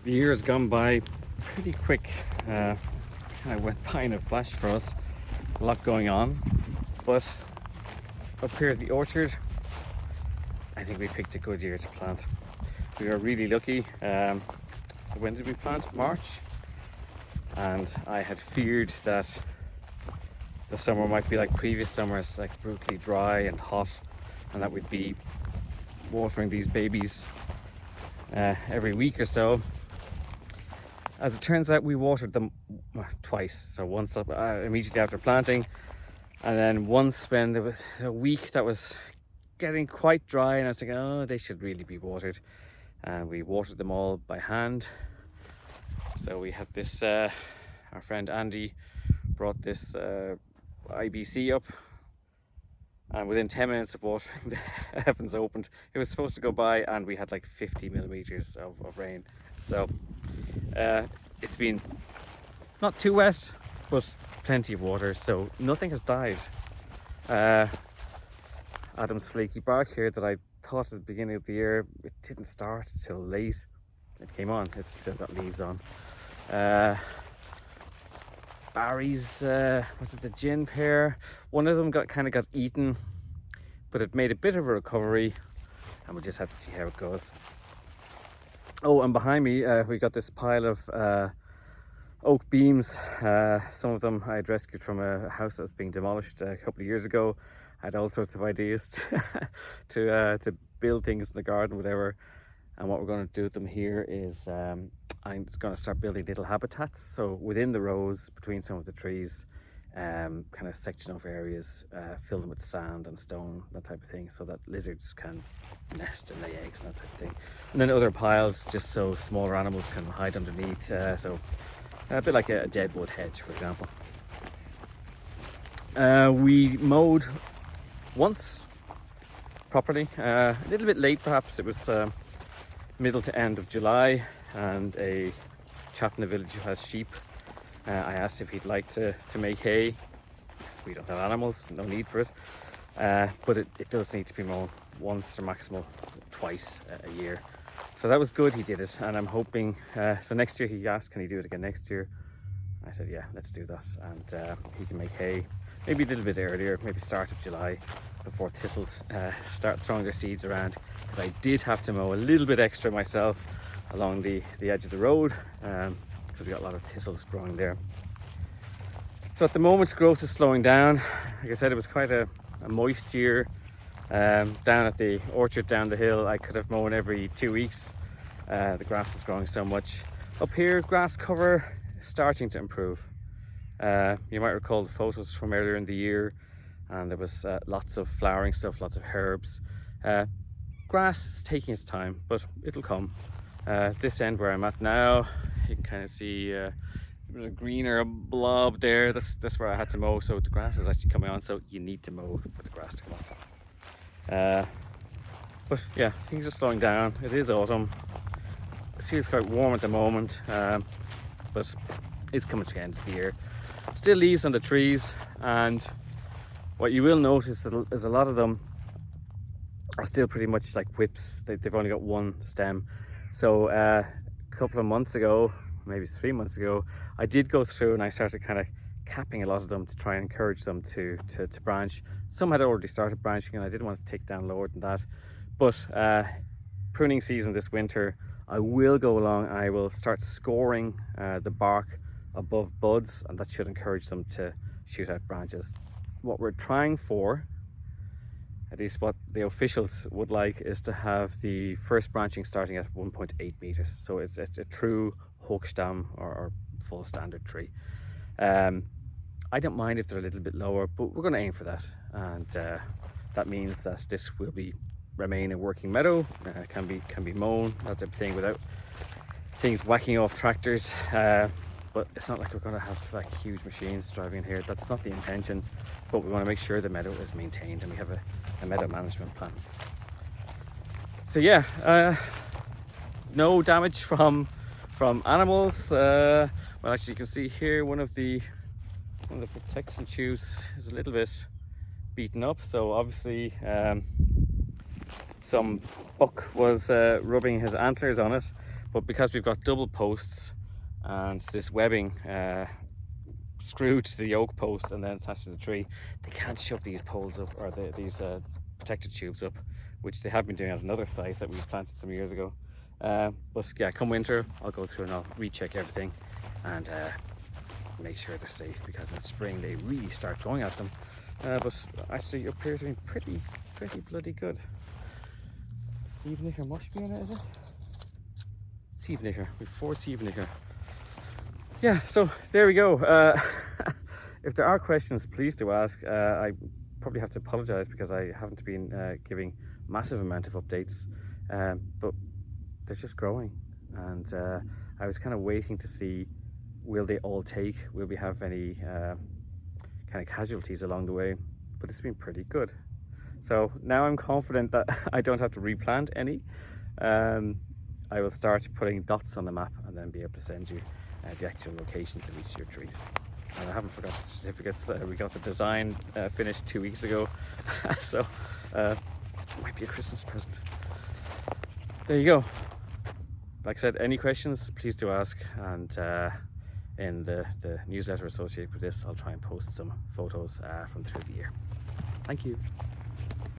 The year has gone by pretty quick. Kind of went by in a flash for us. A lot going on, but up here at the orchard, I think we picked a good year to plant. We were really lucky. So when did we plant? March, and I had feared that the summer might be like previous summers, like brutally dry and hot, and that we'd be watering these babies every week or so. As it turns out, we watered them twice. So once up, immediately after planting, and then once when there was a week that was getting quite dry, and I was thinking, oh, they should really be watered. And we watered them all by hand. So we had this, our friend Andy brought this IBC up, and within 10 minutes of watering, the heavens opened. It was supposed to go by, and we had like 50 millimeters of rain. So it's been not too wet, but plenty of water, so nothing has died. Adam's flaky bark here that I thought at the beginning of the year, it didn't start till late. It came on, it's still got leaves on. Barry's, was it the gin pear? One of them kind of got eaten, but it made a bit of a recovery, and we'll just have to see how it goes. Oh, and behind me, we got this pile of oak beams. Some of them I had rescued from a house that was being demolished a couple of years ago. I had all sorts of ideas to build things in the garden, whatever. And what we're going to do with them here is I'm just going to start building little habitats. So within the rows, between some of the trees, kind of section off areas, fill them with sand and stone, that type of thing, so that lizards can nest and lay eggs and that type of thing. And then other piles just so smaller animals can hide underneath. So a bit like a deadwood hedge, for example. We mowed once properly, a little bit late perhaps. It was middle to end of July, and a chap in the village who has sheep, I asked if he'd like to make hay. We don't have animals, no need for it, but it does need to be mown once or maximal twice a year. So that was good, he did it, and I'm hoping, so next year he asked, can he do it again next year? I said, yeah, let's do that, and he can make hay maybe a little bit earlier, maybe start of July, before thistles start throwing their seeds around, because I did have to mow a little bit extra myself along the edge of the road, because we got a lot of thistles growing there. So at the moment, growth is slowing down. Like I said, it was quite a moist year. Down at the orchard down the hill, I could have mown every 2 weeks. The grass was growing so much. Up here, grass cover is starting to improve. You might recall the photos from earlier in the year, and there was lots of flowering stuff, lots of herbs. Grass is taking its time, but it'll come. This end where I'm at now, you can kind of see a bit of greener blob there. That's where I had to mow, so the grass is actually coming on, so you need to mow for the grass to come on. But yeah, things are slowing down. It is autumn. It feels quite warm at the moment, but it's coming to the end of the year. Still leaves on the trees, and what you will notice is a lot of them are still pretty much like whips. They've only got one stem. So a couple of months ago, maybe 3 months ago, I did go through and I started kind of capping a lot of them to try and encourage them to branch. Some had already started branching, and I didn't want to take down lower than that. But pruning season this winter, I will go along and I will start scoring the bark above buds, and that should encourage them to shoot out branches. What we're trying for, at least what the officials would like, is to have the first branching starting at 1.8 meters. So it's a true hochstamm or full standard tree. I don't mind if they're a little bit lower, but we're going to aim for that, and that means that this will remain a working meadow. Can be mown, that type of thing, without things whacking off tractors. But it's not like we're going to have like huge machines driving in here. That's not the intention, but we want to make sure the meadow is maintained, and we have a meadow management plan. So yeah, no damage from animals. Well, actually, you can see here one of the protection tubes is a little bit beaten up, so obviously some buck was rubbing his antlers on it. but because we've got double posts and this webbing screwed to the oak post and then attached to the tree, they can't shove these poles up, or these protected tubes up, which they have been doing at another site that we planted some years ago. But yeah, come winter I'll go through and I'll recheck everything and make sure they're safe, because in spring they really start going at them. But actually up here has been pretty bloody good. Sievenicher must be in it, is it? Sievenicher, we've 4 Sievenicher. Yeah, so there we go. If there are questions, please do ask. I probably have to apologize because I haven't been giving massive amount of updates, but they're just growing, and I was kind of waiting to see, will they all take, will we have any kind of casualties along the way, but it's been pretty good. So now I'm confident that I don't have to replant any. I will start putting dots on the map and then be able to send you the actual locations of each of your trees. And I haven't forgot the certificates. We got the design finished 2 weeks ago, so might be a Christmas present. There you go. Like I said, any questions, please do ask, and in the newsletter associated with this, I'll try and post some photos from through the year. Thank you.